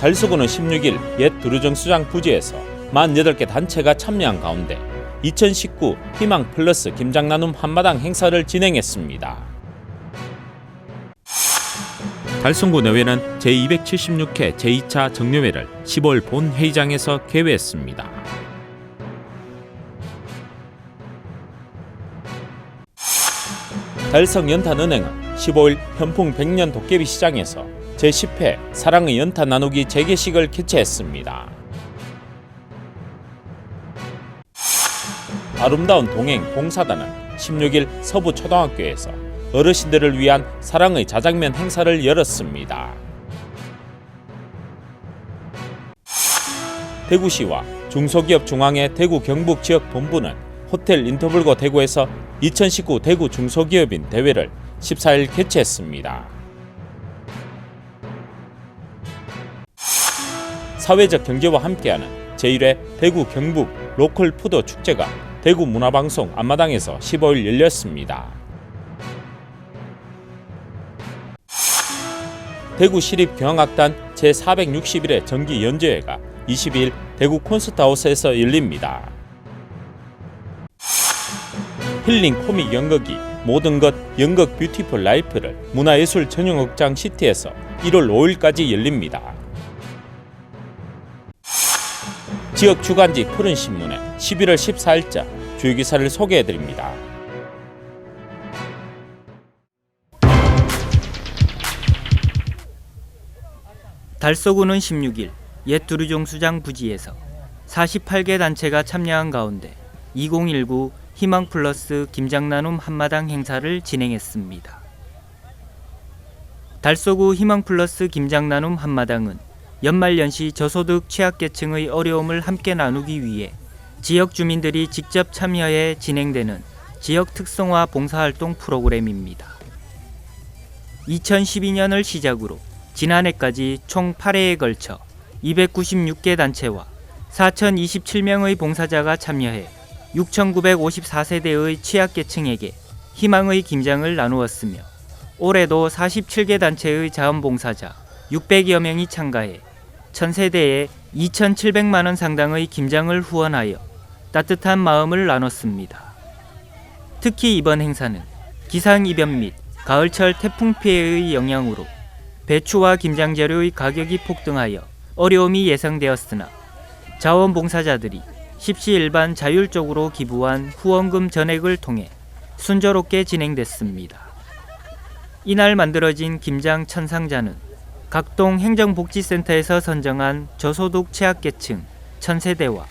달서구는 16일 옛 두루정수장 부지에서 48개 단체가 참여한 가운데 2019 희망 플러스 김장 나눔 한마당 행사를 진행했습니다. 달성구 내외는 제276회 제2차 정례회를 10월 본회의장에서 개회했습니다. 달성연탄은행은 15일 현풍 100년 도깨비 시장에서 제10회 사랑의 연탄 나누기 재개식을 개최했습니다. 아름다운 동행 봉사단은 16일 서부초등학교에서 어르신들을 위한 사랑의 자장면 행사를 열었습니다. 대구시와 중소기업중앙회 대구 경북 지역본부는 호텔 인터블거 대구에서 2019 대구 중소기업인 대회를 14일 개최했습니다. 사회적 경제와 함께하는 제1회 대구 경북 로컬 푸드 축제가 대구 문화방송 앞마당에서 15일 열렸습니다. 대구시립경악단 제461회 정기 연주회가 22일 대구 콘서트하우스에서 열립니다. 힐링 코믹 연극이 모든 것 연극 뷰티풀 라이프를 문화예술 전용극장 시티에서 1월 5일까지 열립니다. 지역 주간지 푸른신문에 11월 14일자 주요 기사를 소개해드립니다. 달서구는 16일 옛 두루정수장 부지에서 48개 단체가 참여한 가운데 2019 희망 플러스 김장 나눔 한마당 행사를 진행했습니다. 달서구 희망 플러스 김장 나눔 한마당은 연말연시 저소득 취약계층의 어려움을 함께 나누기 위해 지역 주민들이 직접 참여해 진행되는 지역 특성화 봉사활동 프로그램입니다. 2012년을 시작으로 지난해까지 총 8회에 걸쳐 296개 단체와 4,027명의 봉사자가 참여해 6,954세대의 취약계층에게 희망의 김장을 나누었으며 올해도 47개 단체의 자원봉사자 600여 명이 참가해 1000세대에 2,700만 원 상당의 김장을 후원하여 따뜻한 마음을 나눴습니다. 특히 이번 행사는 기상이변 및 가을철 태풍 피해의 영향으로 배추와 김장 재료의 가격이 폭등하여 어려움이 예상되었으나 자원봉사자들이 십시일반 자율적으로 기부한 후원금 전액을 통해 순조롭게 진행됐습니다. 이날 만들어진 김장 천상자는 각동 행정복지센터에서 선정한 저소득 취약계층 1000세대와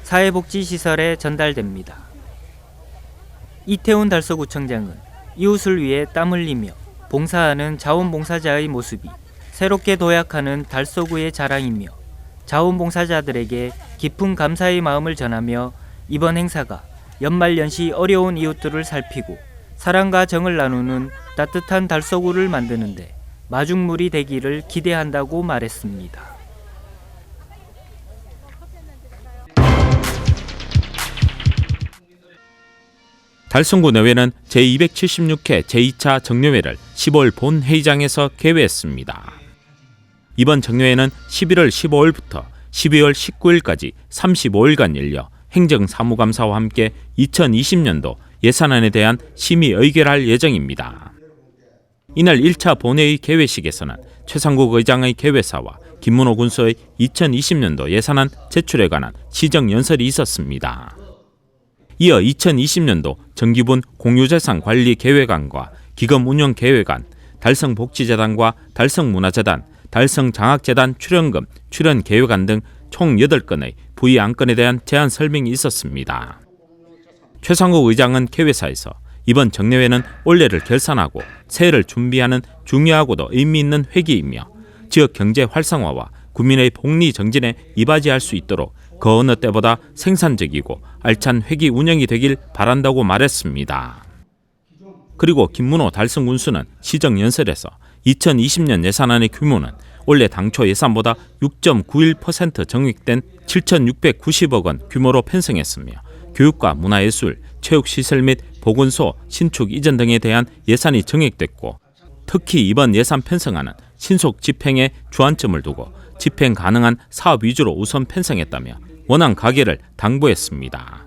사회복지시설에 전달됩니다. 이태훈 달서구청장은 이웃을 위해 땀 흘리며 봉사하는 자원봉사자의 모습이 새롭게 도약하는 달서구의 자랑이며 자원봉사자들에게 깊은 감사의 마음을 전하며 이번 행사가 연말연시 어려운 이웃들을 살피고 사랑과 정을 나누는 따뜻한 달서구를 만드는데 마중물이 되기를 기대한다고 말했습니다. 달성구 내외는 제276회 제2차 정례회를 10월 본회의장에서 개회했습니다. 이번 정례회는 11월 15일부터 12월 19일까지 35일간 열려 행정사무감사와 함께 2020년도 예산안에 대한 심의 의결할 예정입니다. 이날 1차 본회의 개회식에서는 최상국 의장의 개회사와 김문호 군수의 2020년도 예산안 제출에 관한 시정연설이 있었습니다. 이어 2020년도 정기분 공유재산관리계획안과 기금운영계획안, 달성복지재단과 달성문화재단, 달성장학재단 출연금, 출연계획안 등 총 8건의 부의 안건에 대한 제안 설명이 있었습니다. 최상국 의장은 개회사에서 이번 정례회는 올해를 결산하고 새해를 준비하는 중요하고도 의미 있는 회기이며 지역 경제 활성화와 국민의 복리 정진에 이바지할 수 있도록 그 어느 때보다 생산적이고 알찬 회기 운영이 되길 바란다고 말했습니다. 그리고 김문호 달성군수는 시정연설에서 2020년 예산안의 규모는 올해 당초 예산보다 6.91% 정액된 7,690억 원 규모로 편성했으며 교육과 문화예술, 체육시설 및 보건소, 신축 이전 등에 대한 예산이 정액됐고 특히 이번 예산 편성안은 신속 집행에 주안점을 두고 집행 가능한 사업 위주로 우선 편성했다며 원안 가계를 당부했습니다.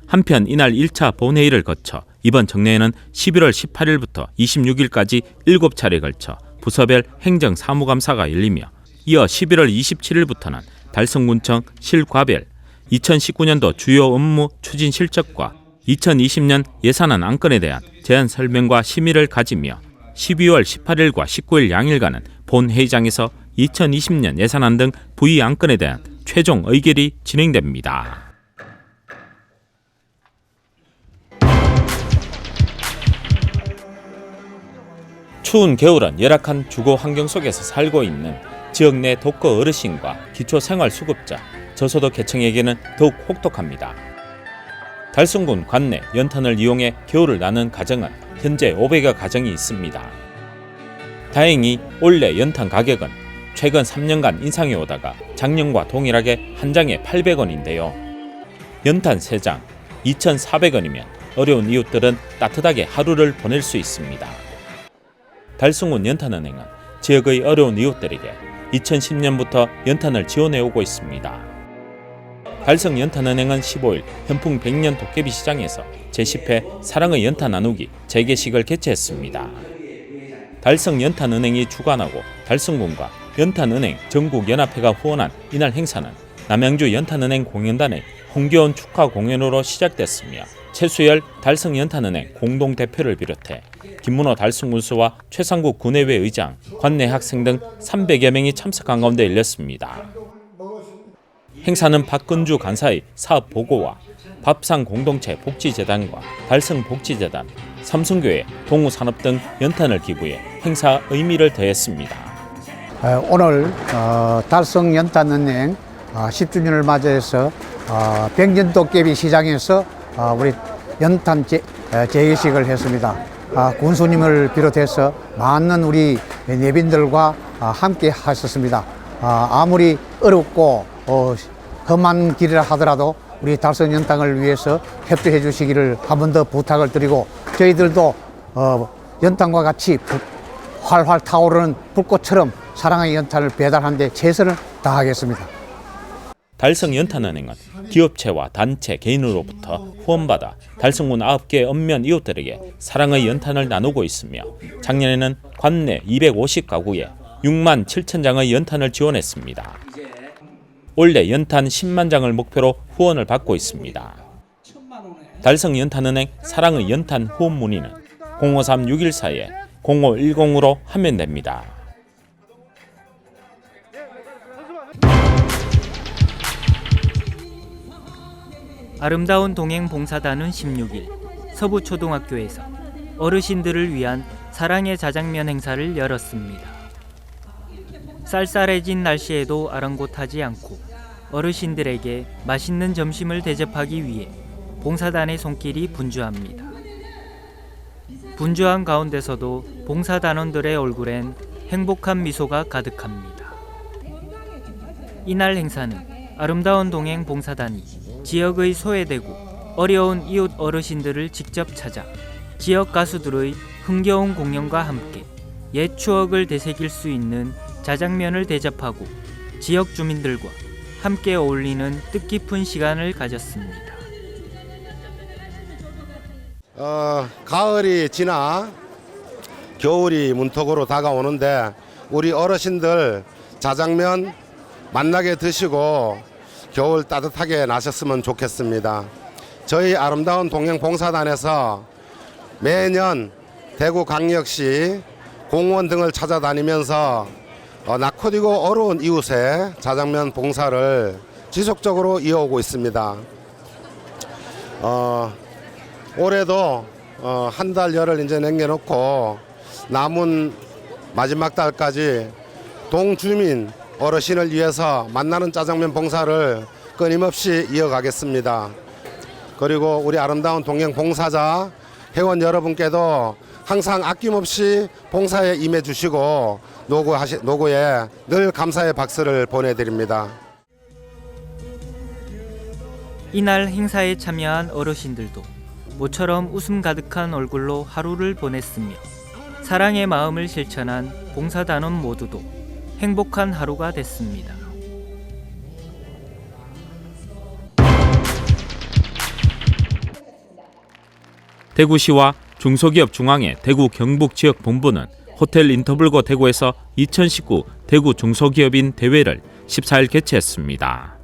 한편 이날 1차 본회의를 거쳐 이번 정례에는 11월 18일부터 26일까지 7차례에 걸쳐 부서별 행정사무감사가 열리며 이어 11월 27일부터는 달성군청 실과별 2019년도 주요 업무 추진 실적과 2020년 예산안 안건에 대한 제안 설명과 심의를 가지며 12월 18일과 19일 양일간은 본회의장에서 2020년 예산안 등 부의 안건에 대한 최종 의결이 진행됩니다. 추운 겨울은 열악한 주거 환경 속에서 살고 있는 지역 내 독거 어르신과 기초생활수급자, 저소득 계층에게는 더욱 혹독합니다. 달성군 관내 연탄을 이용해 겨울을 나는 가정은 현재 500여 가정이 있습니다. 다행히 올해 연탄 가격은 최근 3년간 인상이 오다가 작년과 동일하게 한 장에 800원인데요. 연탄 3장 2,400원이면 어려운 이웃들은 따뜻하게 하루를 보낼 수 있습니다. 달성군 연탄은행은 지역의 어려운 이웃들에게 2010년부터 연탄을 지원해오고 있습니다. 달성연탄은행은 15일 현풍 100년 도깨비 시장에서 제10회 사랑의 연탄 나누기 재개식을 개최했습니다. 달성연탄은행이 주관하고 달성군과 연탄은행 전국연합회가 후원한 이날 행사는 남양주 연탄은행 공연단의 홍겨운 축하 공연으로 시작됐으며 최수열 달성연탄은행 공동대표를 비롯해 김문호 달성군수와 최상국 군의회 의장, 관내 학생 등 300여 명이 참석한 가운데 열렸습니다. 행사는 박근주 간사의 사업 보고와 밥상 공동체 복지재단과 달성복지재단, 삼성교회, 동우산업 등 연탄을 기부해 행사 의미를 더했습니다. 오늘 달성연탄은행 10주년을 맞이해서 백년도깨비 시장에서 우리 연탄 재개식을 했습니다. 군수님을 비롯해서 많은 우리 내빈들과 함께 하셨습니다. 아무리 어렵고 험한 길이라 하더라도 우리 달성연탄을 위해서 협조해 주시기를 한 번 더 부탁을 드리고 저희들도 연탄과 같이 활활 타오르는 불꽃처럼 사랑의 연탄을 배달하는 데 최선을 다하겠습니다. 달성연탄은행은 기업체와 단체, 개인으로부터 후원받아 달성군 9개 읍면 이웃들에게 사랑의 연탄을 나누고 있으며 작년에는 관내 250가구에 6만 7천 장의 연탄을 지원했습니다. 올해 연탄 10만 장을 목표로 후원을 받고 있습니다. 달성연탄은행 사랑의 연탄 후원 문의는 053-614-0510으로 하면 됩니다. 아름다운 동행 봉사단은 16일 서부초등학교에서 어르신들을 위한 사랑의 자장면 행사를 열었습니다. 쌀쌀해진 날씨에도 아랑곳하지 않고 어르신들에게 맛있는 점심을 대접하기 위해 봉사단의 손길이 분주합니다. 분주한 가운데서도 봉사단원들의 얼굴엔 행복한 미소가 가득합니다. 이날 행사는 아름다운 동행 봉사단이 지역의 소외되고 어려운 이웃 어르신들을 직접 찾아 지역 가수들의 흥겨운 공연과 함께 옛 추억을 되새길 수 있는 자장면을 대접하고 지역 주민들과 함께 어울리는 뜻깊은 시간을 가졌습니다. 가을이 지나 겨울이 문턱으로 다가오는데 우리 어르신들 자장면 만나게 드시고 겨울 따뜻하게 나셨으면 좋겠습니다. 저희 아름다운 동행 봉사단에서 매년 대구광역시 공무원 등을 찾아다니면서 낙후되고 어려운 이웃의 자장면 봉사를 지속적으로 이어오고 있습니다. 올해도 한 달 열을 이제 남겨놓고 남은 마지막 달까지 동주민 어르신을 위해서 만나는 짜장면 봉사를 끊임없이 이어가겠습니다. 그리고 우리 아름다운 동행 봉사자 회원 여러분께도 항상 아낌없이 봉사에 임해 주시고 노고에 늘 감사의 박수를 보내드립니다. 이날 행사에 참여한 어르신들도 모처럼 웃음 가득한 얼굴로 하루를 보냈으며 사랑의 마음을 실천한 봉사단원 모두도 행복한 하루가 됐습니다. 대구시와 중소기업중앙회 대구 경북지역본부는 호텔 인터블고 대구에서 2019 대구 중소기업인 대회를 14일 개최했습니다.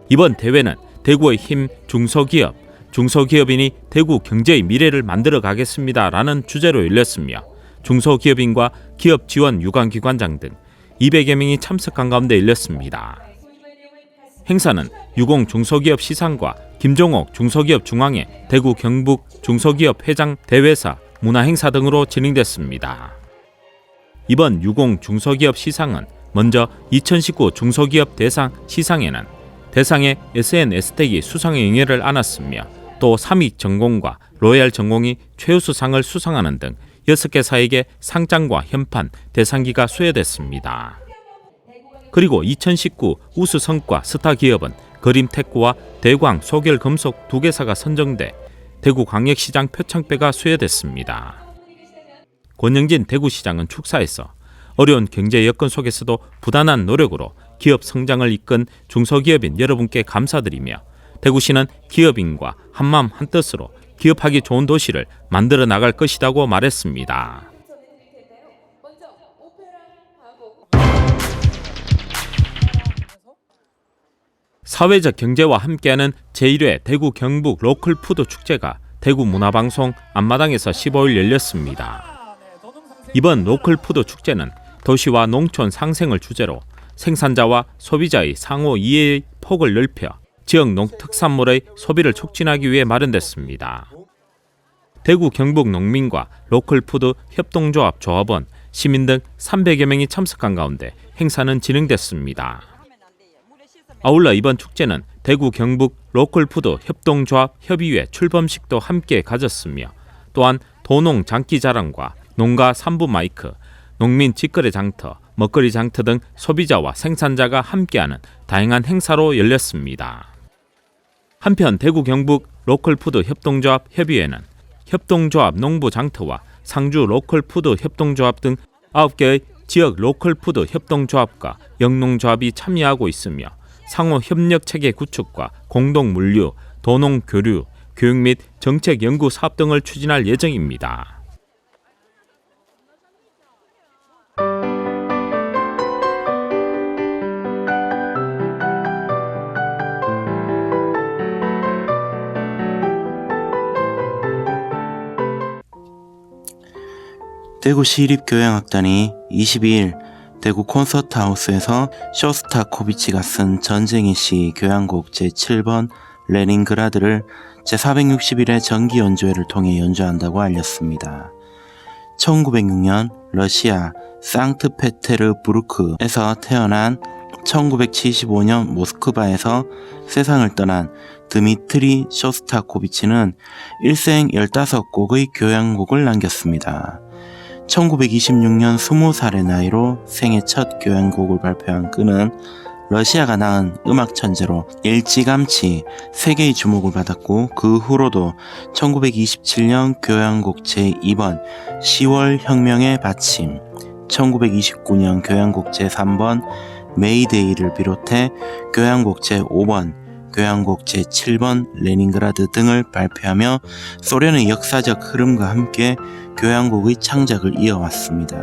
이번 대회는 대구의 힘 중소기업, 중소기업인이 대구 경제의 미래를 만들어 가겠습니다라는 주제로 열렸으며 중소기업인과 기업 지원 유관기관장 등 200여 명이 참석한 가운데 열렸습니다. 행사는 유공 중소기업 시상과 김종옥 중소기업 중앙회 대구 경북 중소기업 회장 대회사 문화행사 등으로 진행됐습니다. 이번 유공 중소기업 시상은 먼저 2019 중소기업 대상 시상에는 대상의 SNS택이 수상의 영예를 안았으며 또 삼익 전공과 로얄 전공이 최우수상을 수상하는 등 6개사에게 상장과 현판, 대상기가 수여됐습니다. 그리고 2019 우수성과 스타기업은 그림테크와 대광 소결금속 2개사가 선정돼 대구광역시장 표창배가 수여됐습니다. 권영진 대구시장은 축사에서 어려운 경제 여건 속에서도 부단한 노력으로 기업 성장을 이끈 중소기업인 여러분께 감사드리며 대구시는 기업인과 한마음 한뜻으로 기업하기 좋은 도시를 만들어 나갈 것이라고 말했습니다. 사회적 경제와 함께하는 제1회 대구 경북 로컬푸드 축제가 대구 문화방송 앞마당에서 15일 열렸습니다. 이번 로컬푸드 축제는 도시와 농촌 상생을 주제로 생산자와 소비자의 상호 이해의 폭을 넓혀 지역 농특산물의 소비를 촉진하기 위해 마련됐습니다. 대구 경북 농민과 로컬푸드 협동조합 조합원, 시민 등 300여 명이 참석한 가운데 행사는 진행됐습니다. 아울러 이번 축제는 대구 경북 로컬푸드 협동조합 협의회 출범식도 함께 가졌으며 또한 도농 장기자랑과 농가 3부 마이크, 농민 직거래 장터, 먹거리 장터 등 소비자와 생산자가 함께하는 다양한 행사로 열렸습니다. 한편 대구 경북 로컬푸드 협동조합 협의회는 협동조합 농부 장터와 상주 로컬푸드 협동조합 등 9개의 지역 로컬푸드 협동조합과 영농조합이 참여하고 있으며 상호 협력체계 구축과 공동 물류, 도농 교류, 교육 및 정책 연구 사업 등을 추진할 예정입니다. 대구 시립교향악단이 22일 대구 콘서트하우스에서 쇼스타코비치가 쓴 전쟁의 시 교향곡 제7번 레닌그라드를 제461회 정기 연주회를 통해 연주한다고 알렸습니다. 1906년 러시아 상트페테르부르크에서 태어난 1975년 모스크바에서 세상을 떠난 드미트리 쇼스타코비치는 일생 15곡의 교향곡을 남겼습니다. 1926년 20살의 나이로 생애 첫 교향곡을 발표한 그는 러시아가 낳은 음악 천재로 일찌감치 세계의 주목을 받았고 그 후로도 1927년 교향곡 제2번 10월 혁명의 받침, 1929년 교향곡 제3번 메이데이를 비롯해 교향곡 제5번, 교향곡 제7번 레닌그라드 등을 발표하며 소련의 역사적 흐름과 함께 교향곡의 창작을 이어왔습니다.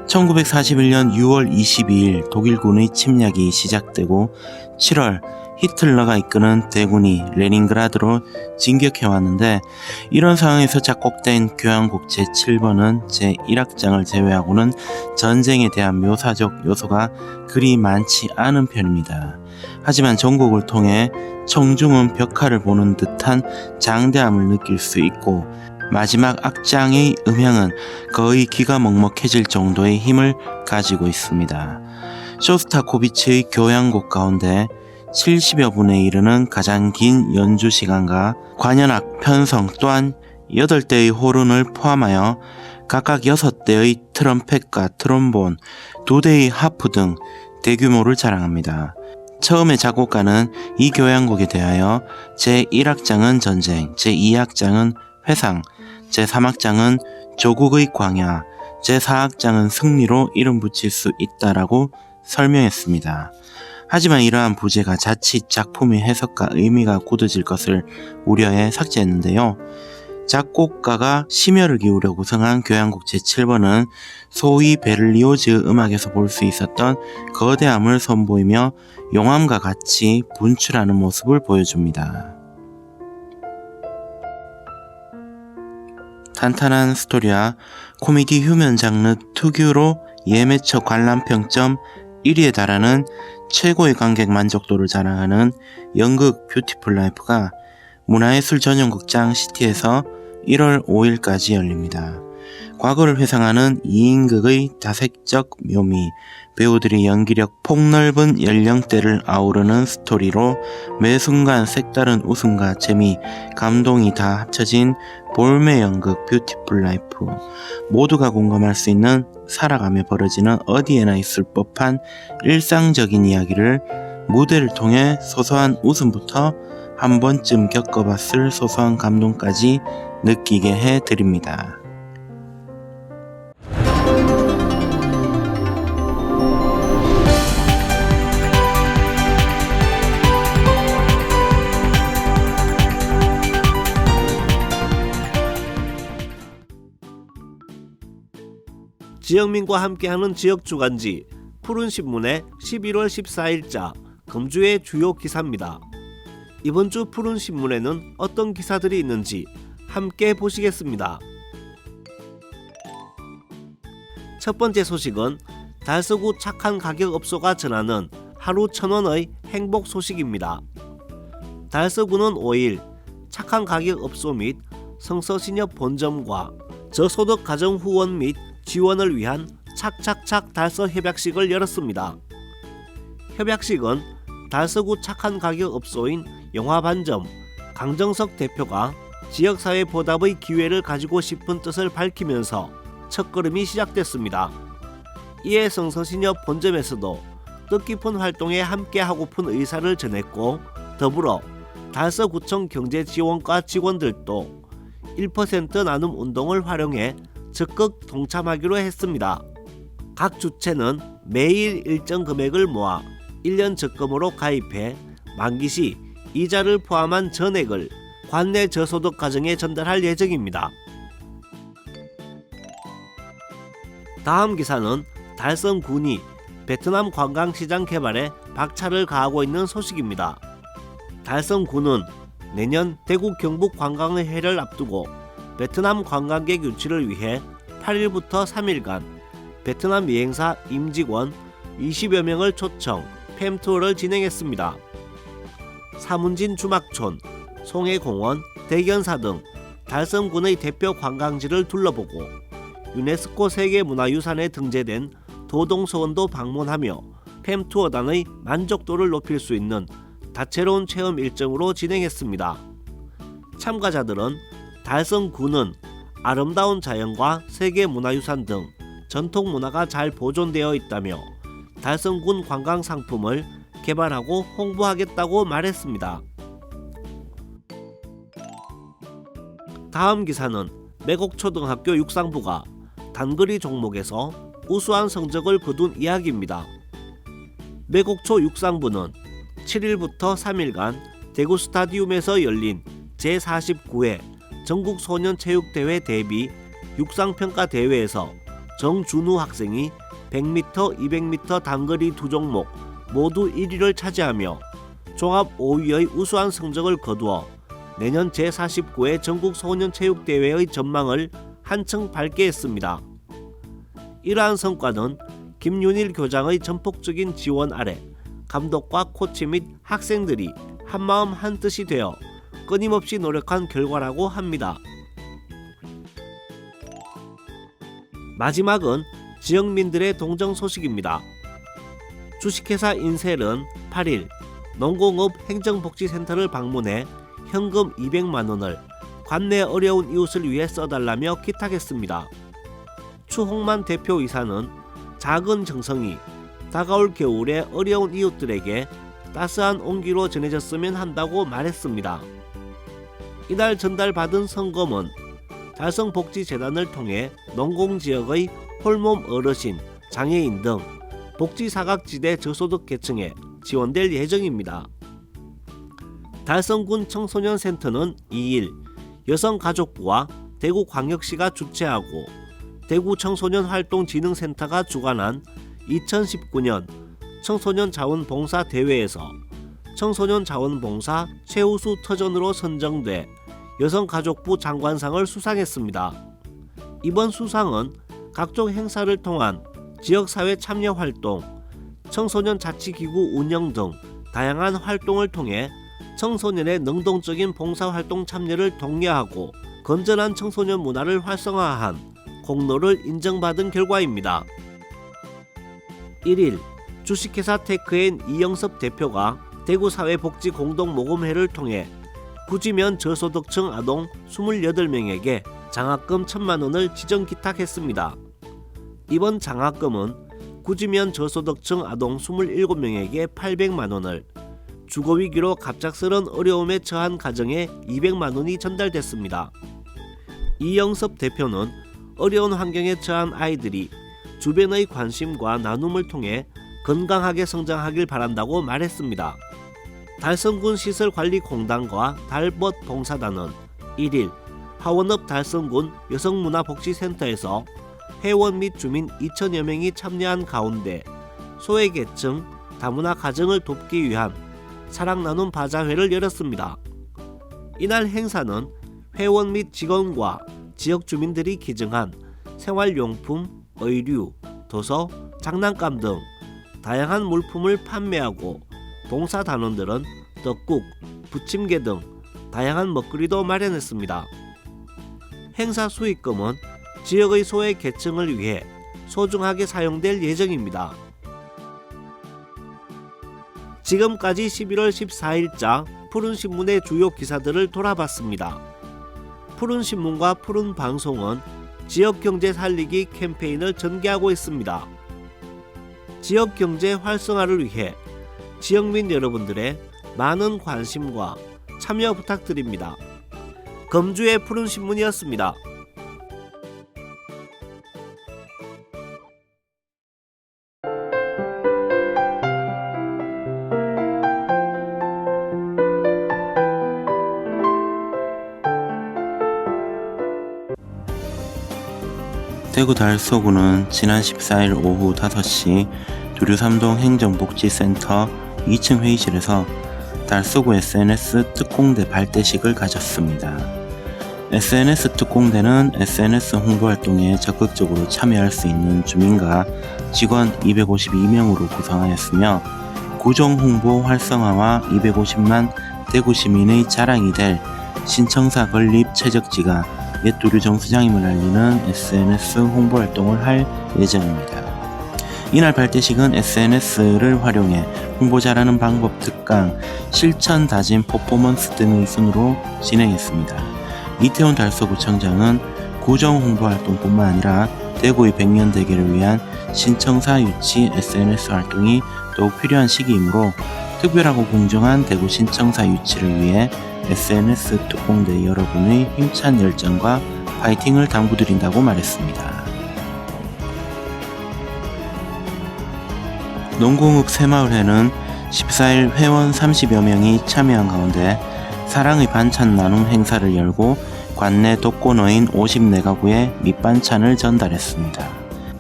1941년 6월 22일 독일군의 침략이 시작되고 7월 히틀러가 이끄는 대군이 레닌그라드로 진격해왔는데 이런 상황에서 작곡된 교향곡 제7번은 제1악장을 제외하고는 전쟁에 대한 묘사적 요소가 그리 많지 않은 편입니다. 하지만 전곡을 통해 청중은 벽화를 보는 듯한 장대함을 느낄 수 있고 마지막 악장의 음향은 거의 귀가 먹먹해질 정도의 힘을 가지고 있습니다. 쇼스타코비치의 교향곡 가운데 70여 분에 이르는 가장 긴 연주 시간과 관현악 편성 또한 8대의 호른을 포함하여 각각 6대의 트럼펫과 트롬본, 2대의 하프 등 대규모를 자랑합니다. 처음에 작곡가는 이 교향곡에 대하여 제1악장은 전쟁, 제2악장은 회상, 제3악장은 조국의 광야, 제4악장은 승리로 이름 붙일 수 있다라고 설명했습니다. 하지만 이러한 부제가 자칫 작품의 해석과 의미가 굳어질 것을 우려해 삭제했는데요. 작곡가가 심혈을 기울여 구성한 교향곡 제7번은 소위 베를리오즈 음악에서 볼 수 있었던 거대함을 선보이며 용암과 같이 분출하는 모습을 보여줍니다. 탄탄한 스토리와 코미디 휴면 장르 특유로 예매처 관람 평점 1위에 달하는 최고의 관객 만족도를 자랑하는 연극 뷰티풀 라이프가 문화예술 전용극장 시티에서 1월 5일까지 열립니다. 과거를 회상하는 2인극의 다색적 묘미, 배우들의 연기력, 폭넓은 연령대를 아우르는 스토리로 매 순간 색다른 웃음과 재미, 감동이 다 합쳐진 볼메 연극 뷰티풀 라이프. 모두가 공감할 수 있는 살아가며 벌어지는 어디에나 있을 법한 일상적인 이야기를 무대를 통해 소소한 웃음부터 한 번쯤 겪어봤을 소소한 감동까지 느끼게 해드립니다. 지영민과 함께하는 지역주간지 푸른신문의 11월 14일자 금주의 주요 기사입니다. 이번 주 푸른신문에는 어떤 기사들이 있는지 함께 보시겠습니다. 첫 번째 소식은 달서구 착한 가격 업소가 전하는 하루 1,000원의 행복 소식입니다. 달서구는 5일 착한 가격 업소 및 성서신협 본점과 저소득 가정 후원 및 지원을 위한 착착착 달서 협약식을 열었습니다. 협약식은 달서구 착한 가격 업소인 영화반점 강정석 대표가 지역사회 보답의 기회를 가지고 싶은 뜻을 밝히면서 첫걸음이 시작됐습니다. 이에 성서신협 본점에서도 뜻깊은 활동에 함께하고픈 의사를 전했고, 더불어 달서구청 경제지원과 직원들도 1% 나눔 운동을 활용해 적극 동참하기로 했습니다. 각 주체는 매일 일정 금액을 모아 1년 적금으로 가입해 만기 시 이자를 포함한 전액을 관내 저소득 가정에 전달할 예정입니다. 다음 기사는 달성군이 베트남 관광시장 개발에 박차를 가하고 있는 소식입니다. 달성군은 내년 대구 경북 관광의회를 앞두고 베트남 관광객 유치를 위해 8일부터 3일간 베트남 여행사 임직원 20여 명을 초청 팸투어를 진행했습니다. 사문진 주막촌, 송해공원, 대견사 등 달성군의 대표 관광지를 둘러보고 유네스코 세계문화유산에 등재된 도동서원도 방문하며 팸투어단의 만족도를 높일 수 있는 다채로운 체험 일정으로 진행했습니다. 참가자들은 달성군은 아름다운 자연과 세계문화유산 등 전통문화가 잘 보존되어 있다며 달성군 관광상품을 개발하고 홍보하겠다고 말했습니다. 다음 기사는 매곡초등학교 육상부가 단거리 종목에서 우수한 성적을 거둔 이야기입니다. 매곡초 육상부는 7일부터 3일간 대구 스타디움에서 열린 제49회 전국소년체육대회 대비 육상평가대회에서 정준우 학생이 100m, 200m 단거리 두 종목 모두 1위를 차지하며 종합 5위의 우수한 성적을 거두어 내년 제49회 전국소년체육대회의 전망을 한층 밝게 했습니다. 이러한 성과는 김윤일 교장의 전폭적인 지원 아래 감독과 코치 및 학생들이 한마음 한뜻이 되어 끊임없이 노력한 결과라고 합니다. 마지막은 지역민들의 동정 소식입니다. 주식회사 인셀은 8일 농공업 행정복지센터를 방문해 현금 200만 원을 관내 어려운 이웃을 위해 써달라며 기탁했습니다. 추홍만 대표이사는 작은 정성이 다가올 겨울에 어려운 이웃들에게 따스한 온기로 전해졌으면 한다고 말했습니다. 이날 전달받은 성금은 달성복지재단을 통해 농공지역의 홀몸 어르신, 장애인 등 복지사각지대 저소득 계층에 지원될 예정입니다. 달성군 청소년센터는 2일 여성가족부와 대구광역시가 주최하고 대구청소년활동진흥센터가 주관한 2019년 청소년자원봉사대회에서 청소년자원봉사 최우수 터전으로 선정돼 여성가족부 장관상을 수상했습니다. 이번 수상은 각종 행사를 통한 지역사회 참여활동, 청소년 자치기구 운영 등 다양한 활동을 통해 청소년의 능동적인 봉사활동 참여를 독려하고 건전한 청소년 문화를 활성화한 공로를 인정받은 결과입니다. 1일 주식회사 테크엔 이영섭 대표가 대구사회복지공동모금회를 통해 구지면 저소득층 아동 28명에게 장학금 1,000만원을 지정 기탁했습니다. 이번 장학금은 구지면 저소득층 아동 27명에게 800만원을, 주거위기로 갑작스런 어려움에 처한 가정에 200만원이 전달됐습니다. 이영섭 대표는 어려운 환경에 처한 아이들이 주변의 관심과 나눔을 통해 건강하게 성장하길 바란다고 말했습니다. 달성군 시설관리공단과 달벗 봉사단은 1일 하원읍 달성군 여성문화복지센터에서 회원 및 주민 2,000여 명이 참여한 가운데 소외계층, 다문화 가정을 돕기 위한 사랑나눔 바자회를 열었습니다. 이날 행사는 회원 및 직원과 지역 주민들이 기증한 생활용품, 의류, 도서, 장난감 등 다양한 물품을 판매하고 봉사단원들은 떡국, 부침개 등 다양한 먹거리도 마련했습니다. 행사 수익금은 지역의 소외 계층을 위해 소중하게 사용될 예정입니다. 지금까지 11월 14일자 푸른신문의 주요 기사들을 돌아봤습니다. 푸른신문과 푸른방송은 지역경제 살리기 캠페인을 전개하고 있습니다. 지역경제 활성화를 위해 지역민 여러분들의 많은 관심과 참여 부탁드립니다. 검주의 푸른신문이었습니다. 대구 달서구는 지난 14일 오후 5시 두류삼동 행정복지센터 2층 회의실에서 달서구 SNS 특공대 발대식을 가졌습니다. SNS 특공대는 SNS 홍보활동에 적극적으로 참여할 수 있는 주민과 직원 252명으로 구성하였으며 구정 홍보 활성화와 250만 대구 시민의 자랑이 될 신청사 건립 최적지가 옛 두류 정수장임을 알리는 SNS 홍보활동을 할 예정입니다. 이날 발대식은 SNS를 활용해 홍보 잘하는 방법 특강, 실천 다짐 퍼포먼스 등의 순으로 진행했습니다. 이태원 달서구청장은 구정 홍보활동뿐만 아니라 대구의 100년 대계를 위한 신청사 유치 SNS 활동이 더욱 필요한 시기이므로 특별하고 공정한 대구 신청사 유치를 위해 SNS 특공대 여러분의 힘찬 열정과 파이팅을 당부드린다고 말했습니다. 농공읍 새마을회는 14일 회원 30여 명이 참여한 가운데 사랑의 반찬 나눔 행사를 열고 관내 독거노인 54가구에 밑반찬을 전달했습니다.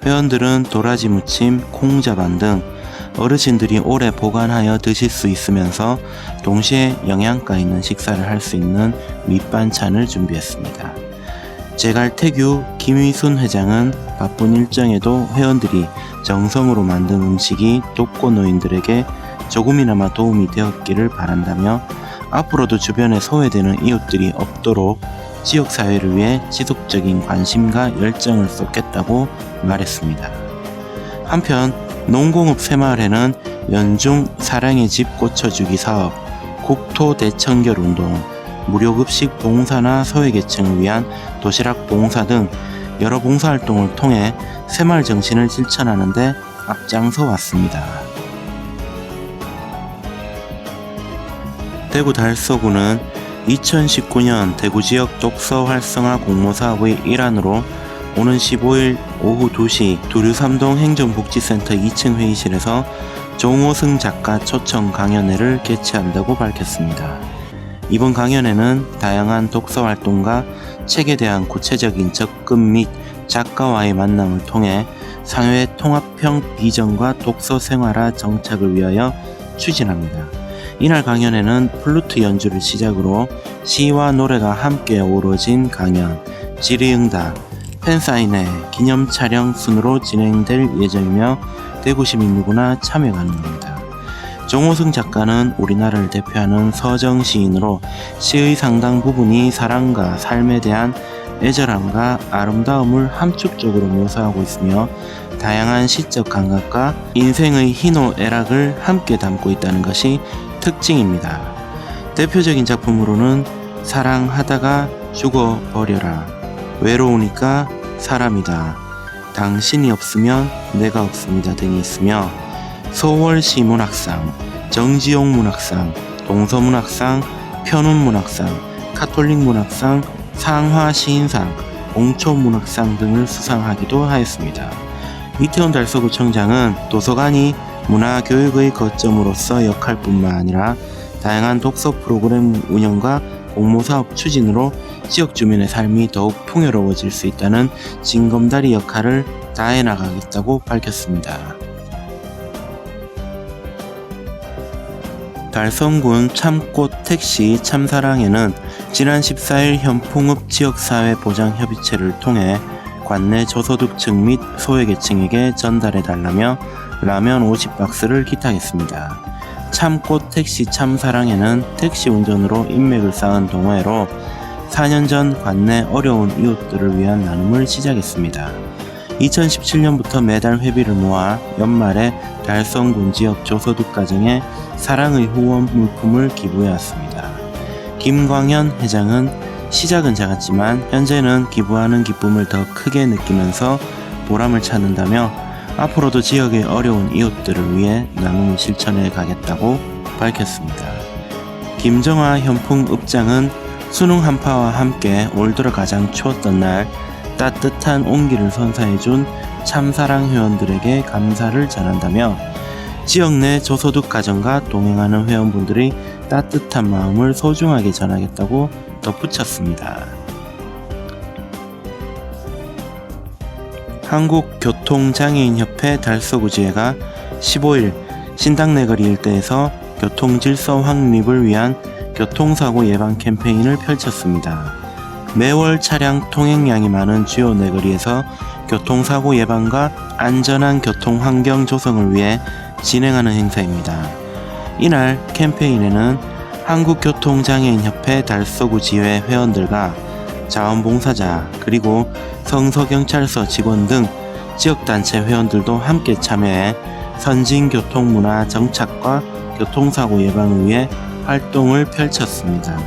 회원들은 도라지 무침, 콩자반 등 어르신들이 오래 보관하여 드실 수 있으면서 동시에 영양가 있는 식사를 할 수 있는 밑반찬을 준비했습니다. 제갈태규 김휘순 회장은 바쁜 일정에도 회원들이 정성으로 만든 음식이 독거노인들에게 조금이나마 도움이 되었기를 바란다며 앞으로도 주변에 소외되는 이웃들이 없도록 지역사회를 위해 지속적인 관심과 열정을 쏟겠다고 말했습니다. 한편 농공읍 새마을에는 연중 사랑의 집 고쳐주기 사업, 국토 대청결 운동, 무료급식 봉사나 소외계층을 위한 도시락 봉사 등 여러 봉사활동을 통해 새마을 정신을 실천하는 데 앞장서 왔습니다. 대구 달서구는 2019년 대구 지역 독서 활성화 공모 사업의 일환으로 오는 15일 오후 2시 두류삼동 행정복지센터 2층 회의실에서 정호승 작가 초청 강연회를 개최한다고 밝혔습니다. 이번 강연회는 다양한 독서 활동과 책에 대한 구체적인 접근 및 작가와의 만남을 통해 사회 통합형 비전과 독서 생활화 정착을 위하여 추진합니다. 이날 강연회는 플루트 연주를 시작으로 시와 노래가 함께 어우러진 강연, 질의응답, 팬사인회, 기념 촬영 순으로 진행될 예정이며 대구 시민 누구나 참여 가능합니다. 정호승 작가는 우리나라를 대표하는 서정 시인으로 시의 상당 부분이 사랑과 삶에 대한 애절함과 아름다움을 함축적으로 묘사하고 있으며 다양한 시적 감각과 인생의 희노애락을 함께 담고 있다는 것이 특징입니다. 대표적인 작품으로는 사랑하다가 죽어버려라, 외로우니까 사람이다, 당신이 없으면 내가 없습니다 등이 있으며 서울시 문학상, 정지용 문학상, 동서문학상, 편운문학상, 카톨릭 문학상, 상화 시인상, 옹초문학상 등을 수상하기도 하였습니다. 이태원 달서구청장은 도서관이 문화교육의 거점으로서 역할뿐만 아니라 다양한 독서 프로그램 운영과 공모사업 추진으로 지역 주민의 삶이 더욱 풍요로워질 수 있다는 징검다리 역할을 다해 나가겠다고 밝혔습니다. 달성군 참꽃 택시 참사랑에는 지난 14일 현풍읍 지역사회보장협의체를 통해 관내 저소득층 및 소외계층에게 전달해달라며 라면 50박스를 기탁했습니다. 참꽃 택시 참사랑에는 택시 운전으로 인맥을 쌓은 동호회로 4년 전 관내 어려운 이웃들을 위한 나눔을 시작했습니다. 2017년부터 매달 회비를 모아 연말에 달성군 지역 저소득 가정에 사랑의 후원 물품을 기부해왔습니다. 김광현 회장은 시작은 작았지만 현재는 기부하는 기쁨을 더 크게 느끼면서 보람을 찾는다며 앞으로도 지역의 어려운 이웃들을 위해 나눔을 실천해 가겠다고 밝혔습니다. 김정아 현풍읍장은 수능 한파와 함께 올 들어 가장 추웠던 날 따뜻한 온기를 선사해준 참사랑 회원들에게 감사를 전한다며 지역 내 저소득 가정과 동행하는 회원분들의 따뜻한 마음을 소중하게 전하겠다고 덧붙였습니다. 한국교통장애인협회 달서구지회가 15일 신당내거리 일대에서 교통질서 확립을 위한 교통사고 예방 캠페인을 펼쳤습니다. 매월 차량 통행량이 많은 주요 내거리에서 교통사고 예방과 안전한 교통환경 조성을 위해 진행하는 행사입니다. 이날 캠페인에는 한국교통장애인협회 달서구지회 회원들과 자원봉사자 그리고 성서경찰서 직원 등 지역단체 회원들도 함께 참여해 선진교통문화 정착과 교통사고 예방을 위해 활동을 펼쳤습니다.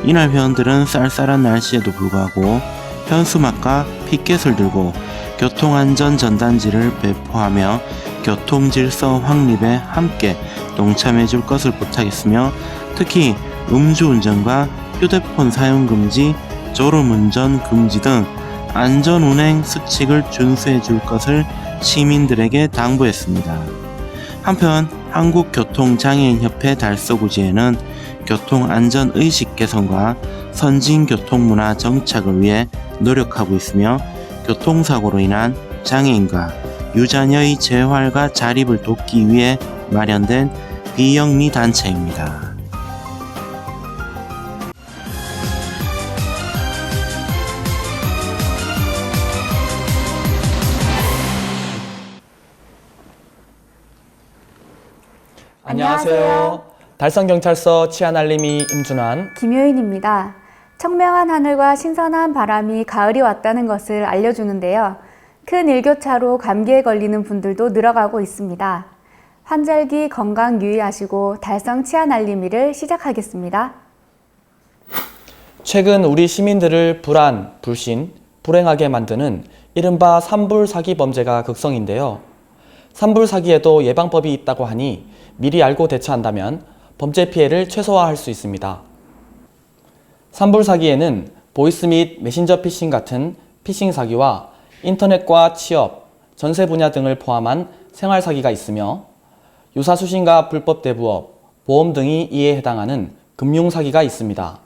이날 회원들은 쌀쌀한 날씨에도 불구하고 현수막과 피켓을 들고 교통안전 전단지를 배포하며 교통질서 확립에 함께 동참해 줄 것을 부탁했으며 특히 음주운전과 휴대폰 사용 금지, 졸음운전 금지 등 안전운행 수칙을 준수해 줄 것을 시민들에게 당부했습니다. 한편 한국교통장애인협회 달서구지회는 교통안전의식 개선과 선진교통문화 정착을 위해 노력하고 있으며 교통사고로 인한 장애인과 유자녀의 재활과 자립을 돕기 위해 마련된 비영리 단체입니다. 안녕하세요. 달성경찰서 치안알림이 임준환, 김효인입니다. 청명한 하늘과 신선한 바람이 가을이 왔다는 것을 알려주는데요. 큰 일교차로 감기에 걸리는 분들도 늘어가고 있습니다. 환절기 건강 유의하시고 달성 치안알림이를 시작하겠습니다. 최근 우리 시민들을 불안, 불신, 불행하게 만드는 이른바 산불 사기 범죄가 극성인데요. 산불 사기에도 예방법이 있다고 하니 미리 알고 대처한다면 범죄 피해를 최소화할 수 있습니다. 산불 사기에는 보이스 및 메신저 피싱 같은 피싱 사기와 인터넷과 취업, 전세 분야 등을 포함한 생활 사기가 있으며 유사수신과 불법 대부업, 보험 등이 이에 해당하는 금융 사기가 있습니다.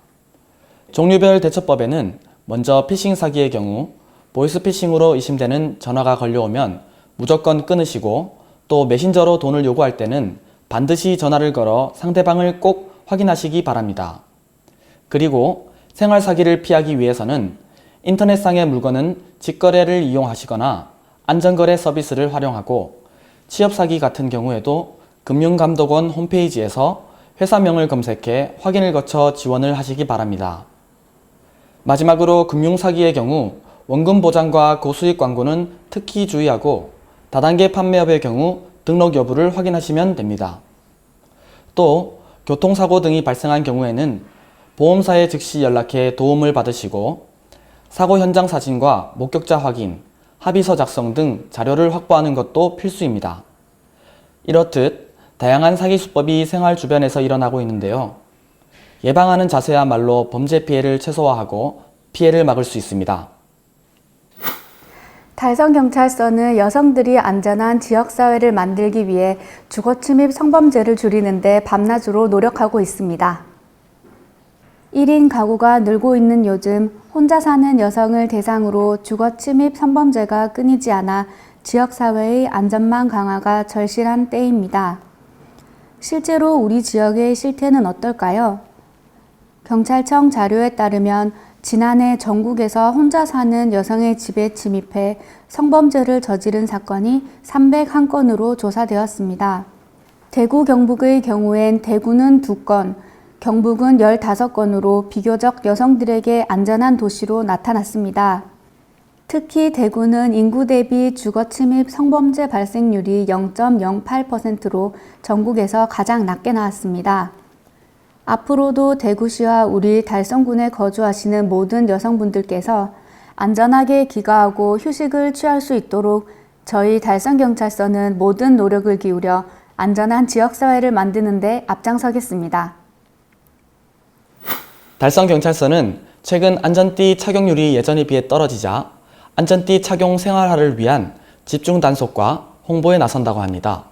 종류별 대처법에는 먼저 피싱 사기의 경우 보이스 피싱으로 의심되는 전화가 걸려오면 무조건 끊으시고 또 메신저로 돈을 요구할 때는 반드시 전화를 걸어 상대방을 꼭 확인하시기 바랍니다. 그리고 생활 사기를 피하기 위해서는 인터넷상의 물건은 직거래를 이용하시거나 안전거래 서비스를 활용하고 취업 사기 같은 경우에도 금융감독원 홈페이지에서 회사명을 검색해 확인을 거쳐 지원을 하시기 바랍니다. 마지막으로 금융사기의 경우 원금 보장과 고수익 광고는 특히 주의하고 다단계 판매업의 경우 등록 여부를 확인하시면 됩니다. 또 교통사고 등이 발생한 경우에는 보험사에 즉시 연락해 도움을 받으시고 사고 현장 사진과 목격자 확인, 합의서 작성 등 자료를 확보하는 것도 필수입니다. 이렇듯 다양한 사기 수법이 생활 주변에서 일어나고 있는데요. 예방하는 자세야말로 범죄 피해를 최소화하고 피해를 막을 수 있습니다. 달성경찰서는 여성들이 안전한 지역사회를 만들기 위해 주거침입 성범죄를 줄이는 데 밤낮으로 노력하고 있습니다. 1인 가구가 늘고 있는 요즘 혼자 사는 여성을 대상으로 주거침입 성범죄가 끊이지 않아 지역사회의 안전망 강화가 절실한 때입니다. 실제로 우리 지역의 실태는 어떨까요? 경찰청 자료에 따르면 지난해 전국에서 혼자 사는 여성의 집에 침입해 성범죄를 저지른 사건이 301건으로 조사되었습니다. 대구, 경북의 경우엔 대구는 2건, 경북은 15건으로 비교적 여성들에게 안전한 도시로 나타났습니다. 특히 대구는 인구 대비 주거침입 성범죄 발생률이 0.08%로 전국에서 가장 낮게 나왔습니다. 앞으로도 대구시와 우리 달성군에 거주하시는 모든 여성분들께서 안전하게 귀가하고 휴식을 취할 수 있도록 저희 달성경찰서는 모든 노력을 기울여 안전한 지역사회를 만드는 데 앞장서겠습니다. 달성경찰서는 최근 안전띠 착용률이 예전에 비해 떨어지자 안전띠 착용 생활화를 위한 집중 단속과 홍보에 나선다고 합니다.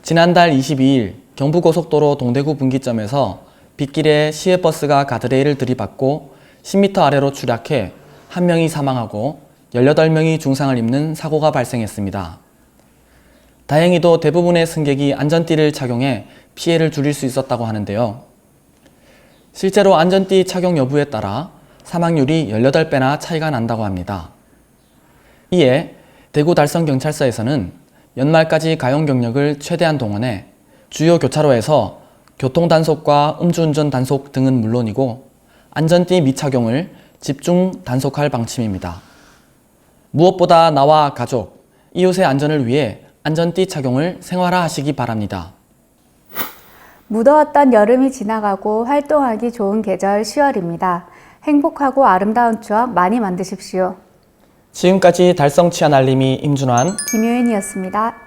지난달 22일 경부고속도로 동대구 분기점에서 빗길에 시외버스가 가드레일을 들이받고 10m 아래로 추락해 1명이 사망하고 18명이 중상을 입는 사고가 발생했습니다. 다행히도 대부분의 승객이 안전띠를 착용해 피해를 줄일 수 있었다고 하는데요. 실제로 안전띠 착용 여부에 따라 사망률이 18배나 차이가 난다고 합니다. 이에 대구 달성경찰서에서는 연말까지 가용 경력을 최대한 동원해 주요 교차로에서 교통단속과 음주운전 단속 등은 물론이고 안전띠 미착용을 집중 단속할 방침입니다. 무엇보다 나와 가족, 이웃의 안전을 위해 안전띠 착용을 생활화하시기 바랍니다. 무더웠던 여름이 지나가고 활동하기 좋은 계절 10월입니다. 행복하고 아름다운 추억 많이 만드십시오. 지금까지 달성 치안 알림이 임준환, 김효연이었습니다.